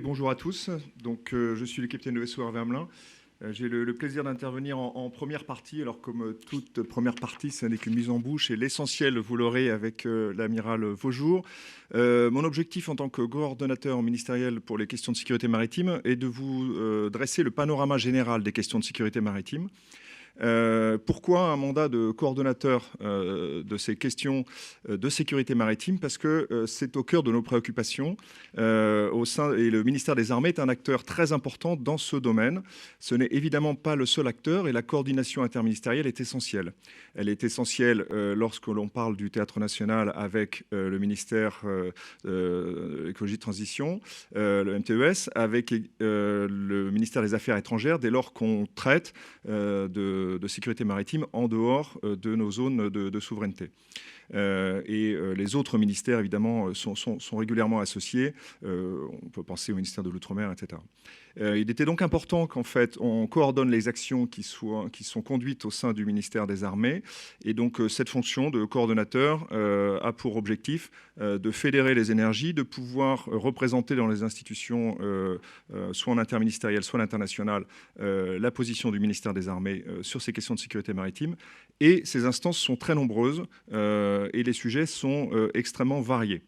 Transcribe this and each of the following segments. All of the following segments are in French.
Bonjour à tous. Donc, je suis le capitaine de vaisseau Hervé Hamelin. J'ai le plaisir d'intervenir en première partie. Alors, comme toute première partie, ce n'est qu'une mise en bouche et l'essentiel, vous l'aurez avec l'amiral Vaujour. Mon objectif en tant que coordonnateur ministériel pour les questions de sécurité maritime est de vous dresser le panorama général des questions de sécurité maritime. Pourquoi un mandat de coordonnateur de ces questions de sécurité maritime? Parce que c'est au cœur de nos préoccupations et le ministère des Armées est un acteur très important dans ce domaine. Ce n'est évidemment pas le seul acteur et la coordination interministérielle est essentielle. Elle est essentielle lorsque l'on parle du Théâtre national avec le ministère de l'écologie de transition, le MTES, avec le ministère des Affaires étrangères, dès lors qu'on traite de sécurité maritime en dehors de nos zones de souveraineté. Les autres ministères, évidemment, sont régulièrement associés. On peut penser au ministère de l'Outre-mer, etc. Il était donc important qu'en fait, on coordonne les actions qui sont conduites au sein du ministère des Armées. Et donc, cette fonction de coordonnateur a pour objectif de fédérer les énergies, de pouvoir représenter dans les institutions, soit en interministériel, soit à l'international, la position du ministère des Armées sur ces questions de sécurité maritime. Et ces instances sont très nombreuses et les sujets sont extrêmement variés.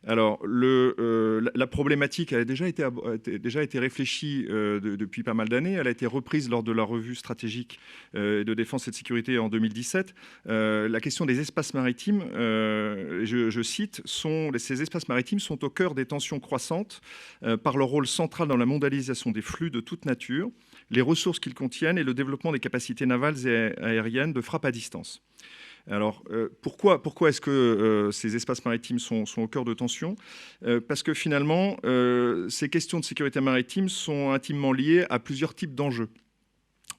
Alors, la problématique a déjà été réfléchie depuis pas mal d'années. Elle a été reprise lors de la revue stratégique de défense et de sécurité en 2017. La question des espaces maritimes, je cite, ces espaces maritimes sont au cœur des tensions croissantes par leur rôle central dans la mondialisation des flux de toute nature, les ressources qu'ils contiennent et le développement des capacités navales et aériennes de frappe à distance. Alors, pourquoi est-ce que ces espaces maritimes sont au cœur de tensions? Parce que finalement, ces questions de sécurité maritime sont intimement liées à plusieurs types d'enjeux.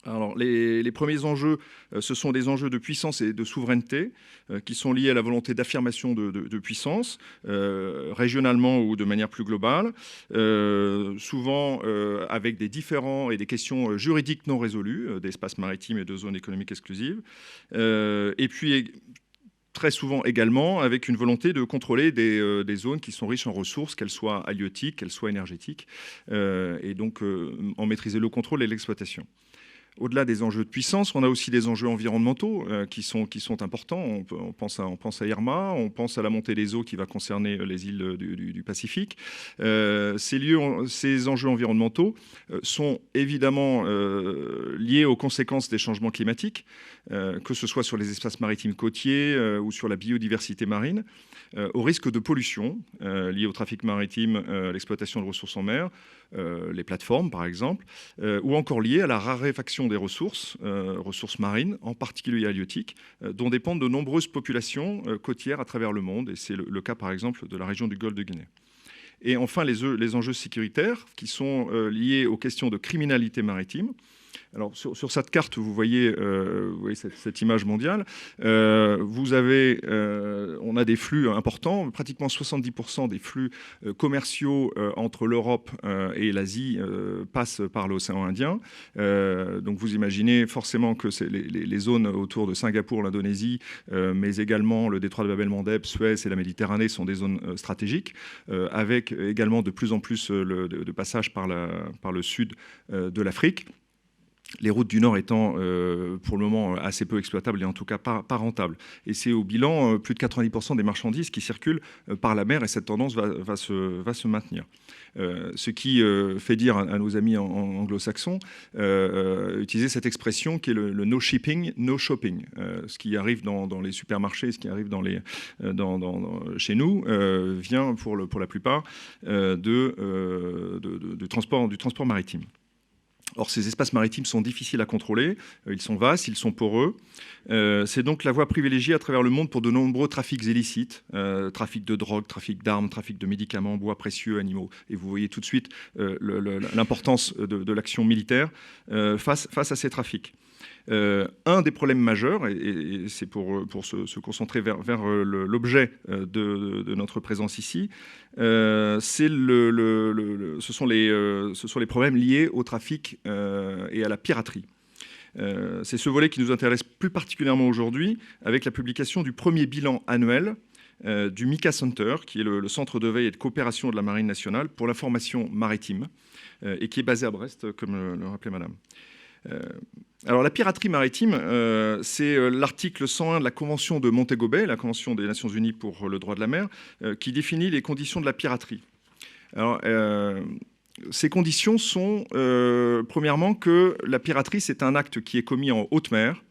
Alors, les premiers enjeux, ce sont des enjeux de puissance et de souveraineté qui sont liés à la volonté d'affirmation de puissance, régionalement ou de manière plus globale, souvent avec des différends et des questions juridiques non résolues, d'espaces maritimes et de zones économiques exclusives. Et puis, très souvent également avec une volonté de contrôler des zones qui sont riches en ressources, qu'elles soient halieutiques, qu'elles soient énergétiques, et donc en maîtriser le contrôle et l'exploitation. Au-delà des enjeux de puissance, on a aussi des enjeux environnementaux qui sont importants. On pense à Irma, on pense à la montée des eaux qui va concerner les îles du Pacifique. Ces enjeux environnementaux sont évidemment liés aux conséquences des changements climatiques, que ce soit sur les espaces maritimes côtiers ou sur la biodiversité marine, au risque de pollution liée au trafic maritime, l'exploitation de ressources en mer, les plateformes par exemple, ou encore liées à la raréfaction des ressources marines, en particulier halieutiques, dont dépendent de nombreuses populations côtières à travers le monde. Et c'est le cas, par exemple, de la région du Golfe de Guinée. Et enfin, les enjeux sécuritaires qui sont liés aux questions de criminalité maritime. Alors, sur cette carte, vous voyez cette image mondiale. On a des flux importants. Pratiquement 70% des flux commerciaux entre l'Europe et l'Asie passent par l'océan Indien. Donc, vous imaginez forcément que les zones autour de Singapour, l'Indonésie, mais également le détroit de Bab el-Mandeb, Suez et la Méditerranée sont des zones stratégiques, avec également de plus en plus de passages par le sud de l'Afrique. Les routes du Nord étant pour le moment assez peu exploitables et en tout cas pas rentables. Et c'est au bilan plus de 90% des marchandises qui circulent par la mer et cette tendance va se maintenir. Ce qui fait dire à nos amis anglo-saxons utiliser cette expression qui est le no shipping, no shopping. Ce qui arrive dans les supermarchés, ce qui arrive chez nous vient pour la plupart du transport maritime. Or, ces espaces maritimes sont difficiles à contrôler, ils sont vastes, ils sont poreux. C'est donc la voie privilégiée à travers le monde pour de nombreux trafics illicites, trafic de drogue, trafic d'armes, trafic de médicaments, bois précieux, animaux. Et vous voyez tout de suite l'importance de l'action militaire face à ces trafics. Un des problèmes majeurs, et c'est pour se concentrer vers l'objet de notre présence ici, ce sont les problèmes liés au trafic et à la piraterie. C'est ce volet qui nous intéresse plus particulièrement aujourd'hui, avec la publication du premier bilan annuel du MICA Center, qui est le centre de veille et de coopération de la Marine nationale pour l'information maritime, et qui est basé à Brest, comme le rappelait Madame. Alors la piraterie maritime, c'est l'article 101 de la Convention de Montego Bay, la Convention des Nations Unies pour le droit de la mer, qui définit les conditions de la piraterie. Alors, ces conditions sont, premièrement, que la piraterie, c'est un acte qui est commis en haute mer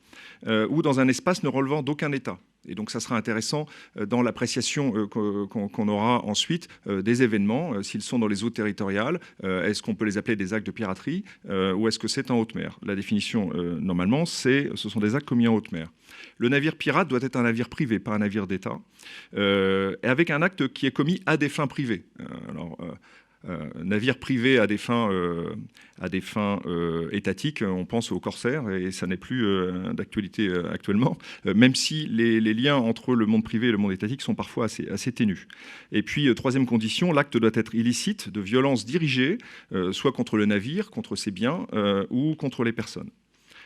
ou dans un espace ne relevant d'aucun État. Et donc, ça sera intéressant dans l'appréciation qu'on aura ensuite des événements, s'ils sont dans les eaux territoriales, est-ce qu'on peut les appeler des actes de piraterie ou est-ce que c'est en haute mer? La définition, normalement, ce sont des actes commis en haute mer. Le navire pirate doit être un navire privé, pas un navire d'État, et avec un acte qui est commis à des fins privées. Navire privé à des fins étatiques, on pense aux corsaires, et ça n'est plus d'actualité actuellement, même si les liens entre le monde privé et le monde étatique sont parfois assez ténus. Et puis, troisième condition, l'acte doit être illicite, de violence dirigée, soit contre le navire, contre ses biens, ou contre les personnes.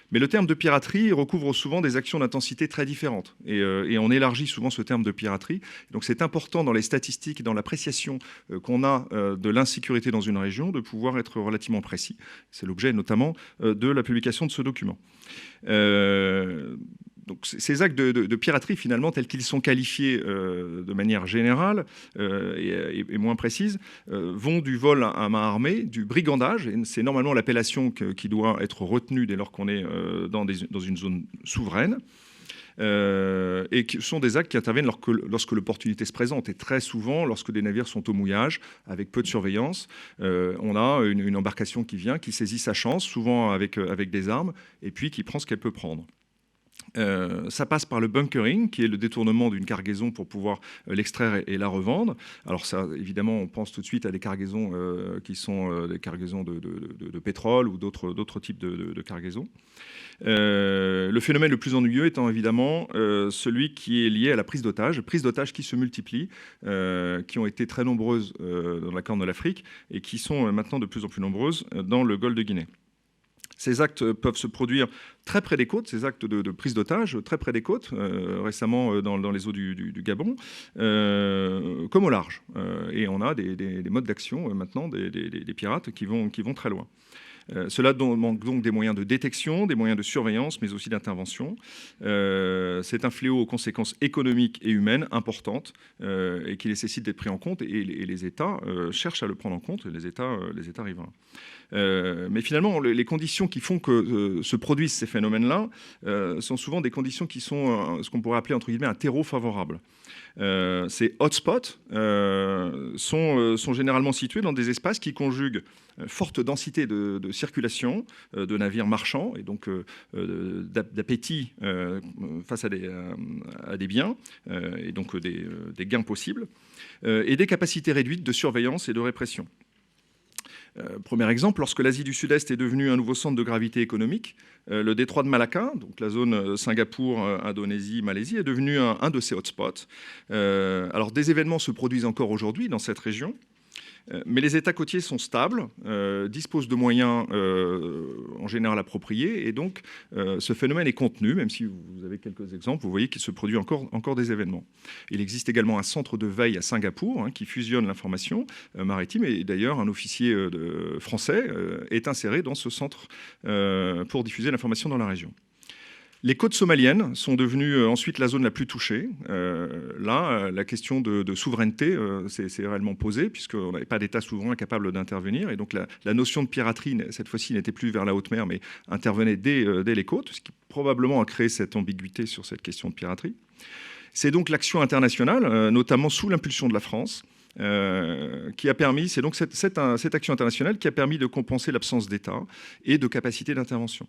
Mais le terme de piraterie recouvre souvent des actions d'intensité très différentes. Et on élargit souvent ce terme de piraterie. Donc c'est important dans les statistiques, dans l'appréciation qu'on a de l'insécurité dans une région, de pouvoir être relativement précis. C'est l'objet notamment de la publication de ce document. Donc ces actes de piraterie, finalement, tels qu'ils sont qualifiés de manière générale et moins précise, vont du vol à main armée, du brigandage, et c'est normalement l'appellation qui doit être retenue dès lors qu'on est dans une zone souveraine, et qui sont des actes qui interviennent lorsque l'opportunité se présente. Et très souvent, lorsque des navires sont au mouillage, avec peu de surveillance, on a une embarcation qui vient, qui saisit sa chance, souvent avec des armes, et puis qui prend ce qu'elle peut prendre. Ça passe par le bunkering, qui est le détournement d'une cargaison pour pouvoir l'extraire et la revendre. Alors ça, évidemment, on pense tout de suite à des cargaisons qui sont des cargaisons de pétrole ou d'autres types de cargaisons. Le phénomène le plus ennuyeux étant évidemment celui qui est lié à la prise d'otages qui se multiplient, qui ont été très nombreuses dans la Corne de l'Afrique et qui sont maintenant de plus en plus nombreuses dans le Golfe de Guinée. Ces actes peuvent se produire très près des côtes, ces actes de prise d'otages très près des côtes, récemment dans les eaux du Gabon, comme au large. Et on a des modes d'action maintenant des pirates qui vont très loin. Cela manque donc des moyens de détection, des moyens de surveillance, mais aussi d'intervention. C'est un fléau aux conséquences économiques et humaines importantes et qui nécessite d'être pris en compte. Et les États cherchent à le prendre en compte, les États riverains. Mais finalement, les conditions qui font que se produisent ces phénomènes-là sont souvent des conditions qui sont ce qu'on pourrait appeler entre guillemets un terreau favorable. Ces hotspots sont généralement situés dans des espaces qui conjuguent forte densité de circulation de navires marchands et donc d'appétit face à des biens et donc des gains possibles et des capacités réduites de surveillance et de répression. Premier exemple, lorsque l'Asie du Sud-Est est devenue un nouveau centre de gravité économique, le détroit de Malacca, donc la zone Singapour, Indonésie, Malaisie, est devenu un de ces hotspots. Alors des événements se produisent encore aujourd'hui dans cette région, mais les États côtiers sont stables, disposent de moyens en général appropriés, et donc ce phénomène est contenu, même si vous avez quelques exemples, vous voyez qu'il se produit encore des événements. Il existe également un centre de veille à Singapour qui fusionne l'information maritime, et d'ailleurs un officier français est inséré dans ce centre pour diffuser l'information dans la région. Les côtes somaliennes sont devenues ensuite la zone la plus touchée. Là, la question de souveraineté s'est réellement posée, puisqu'on n'avait pas d'État souverain capable d'intervenir. Et donc la notion de piraterie, cette fois-ci, n'était plus vers la haute mer, mais intervenait dès les côtes, ce qui probablement a créé cette ambiguïté sur cette question de piraterie. C'est donc l'action internationale, notamment sous l'impulsion de la France, qui a permis, c'est donc cette action internationale qui a permis de compenser l'absence d'État et de capacité d'intervention.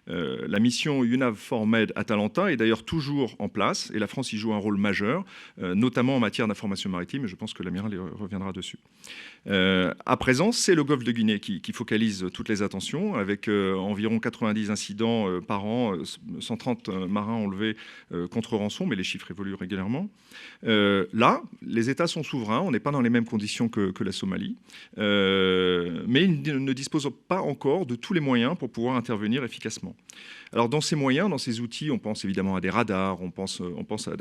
La mission UNAVFOR Med Atalanta est d'ailleurs toujours en place et la France y joue un rôle majeur, notamment en matière d'information maritime, et je pense que l'amiral reviendra dessus. À présent, c'est le Golfe de Guinée qui focalise toutes les attentions, avec environ 90 incidents par an, 130 marins enlevés contre rançon, mais les chiffres évoluent régulièrement. Là, les États sont souverains, on n'est pas dans les mêmes conditions que la Somalie, mais il ne dispose pas encore de tous les moyens pour pouvoir intervenir efficacement. Alors dans ces moyens, dans ces outils, on pense évidemment à des radars, on pense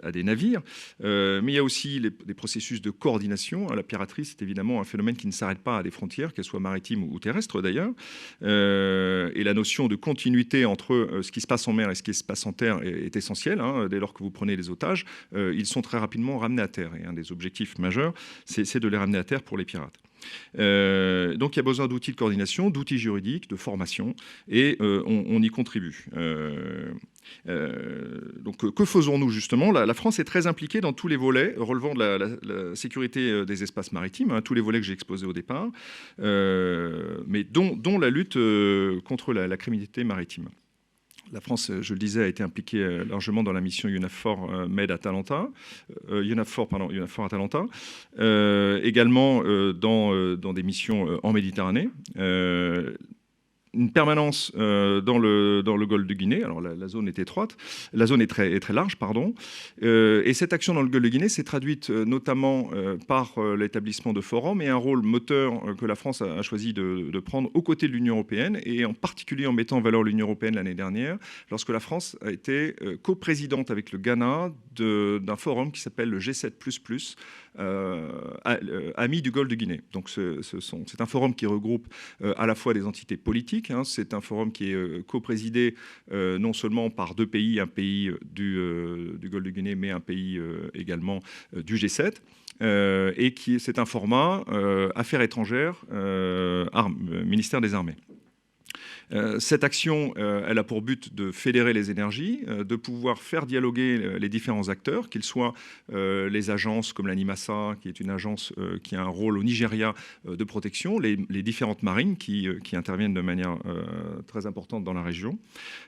à des navires, mais il y a aussi des processus de coordination. La piraterie, c'est évidemment un phénomène qui ne s'arrête pas à des frontières, qu'elles soient maritimes ou terrestres d'ailleurs, et la notion de continuité entre ce qui se passe en mer et ce qui se passe en terre est essentielle. Dès lors que vous prenez les otages, ils sont très rapidement ramenés à terre, et un des objectifs majeurs, c'est de les ramener à terre pour les pirates. Donc il y a besoin d'outils de coordination, d'outils juridiques, de formation, et on y contribue. Donc que faisons-nous justement? La France est très impliquée dans tous les volets relevant de la sécurité des espaces maritimes, tous les volets que j'ai exposés au départ, mais dont la lutte contre la criminalité maritime. La France, je le disais, a été impliquée largement dans la mission UNAVFOR Med Atalanta, UNAVFOR Atalanta, également dans des missions en Méditerranée. Une permanence dans le golfe de Guinée. Alors la zone est étroite, la zone est très large, pardon. Et cette action dans le golfe de Guinée s'est traduite notamment par l'établissement de forums et un rôle moteur que la France a choisi de prendre aux côtés de l'Union européenne, et en particulier en mettant en valeur l'Union européenne l'année dernière, lorsque la France a été coprésidente avec le Ghana d'un forum qui s'appelle le G7++, Amis du Golfe de Guinée. Donc c'est un forum qui regroupe à la fois des entités politiques. C'est un forum qui est coprésidé non seulement par deux pays, un pays du Golfe de Guinée, mais un pays également du G7. Et c'est un format affaires étrangères, ministère des Armées. Cette action, elle a pour but de fédérer les énergies, de pouvoir faire dialoguer les différents acteurs, qu'ils soient les agences comme l'ANIMASA, qui est une agence qui a un rôle au Nigeria de protection, les différentes marines qui interviennent de manière très importante dans la région,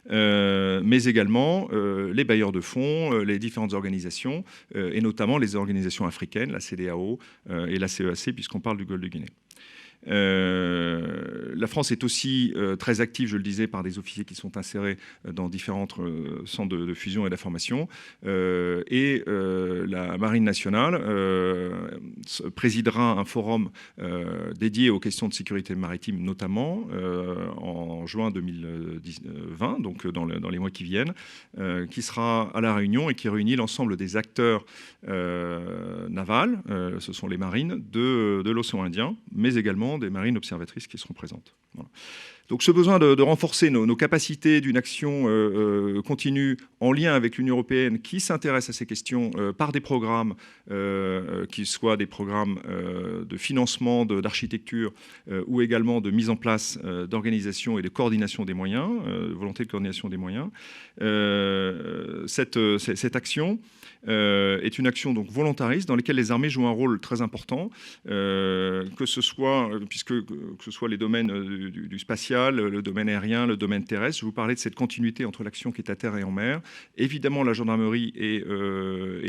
mais également les bailleurs de fonds, les différentes organisations, et notamment les organisations africaines, la CEDEAO et la CEAC, puisqu'on parle du Golfe de Guinée. La France est aussi très active, je le disais, par des officiers qui sont insérés dans différents centres de fusion et d'information. Et la Marine nationale présidera un forum dédié aux questions de sécurité maritime, notamment en juin 2020, donc dans les mois qui viennent, qui sera à La Réunion et qui réunit l'ensemble des acteurs navals, ce sont les marines de l'océan Indien, mais également des marines observatrices qui seront présentes. Voilà. Donc ce besoin de renforcer nos capacités d'une action continue en lien avec l'Union européenne qui s'intéresse à ces questions par des programmes, qui soient des programmes de financement, d'architecture ou également de mise en place d'organisation et de coordination des moyens, volonté de coordination des moyens. Cette action est une action donc volontariste dans laquelle les armées jouent un rôle très important, que ce soit les domaines du spatial, le domaine aérien, le domaine terrestre. Je vous parlais de cette continuité entre l'action qui est à terre et en mer. Évidemment, la gendarmerie et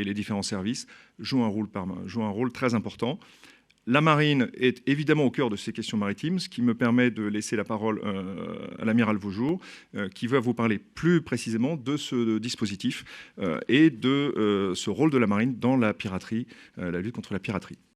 les différents services jouent un rôle très important. La marine est évidemment au cœur de ces questions maritimes, ce qui me permet de laisser la parole à l'amiral Vaujour, qui va vous parler plus précisément de ce dispositif et de ce rôle de la marine dans la piraterie, la lutte contre la piraterie.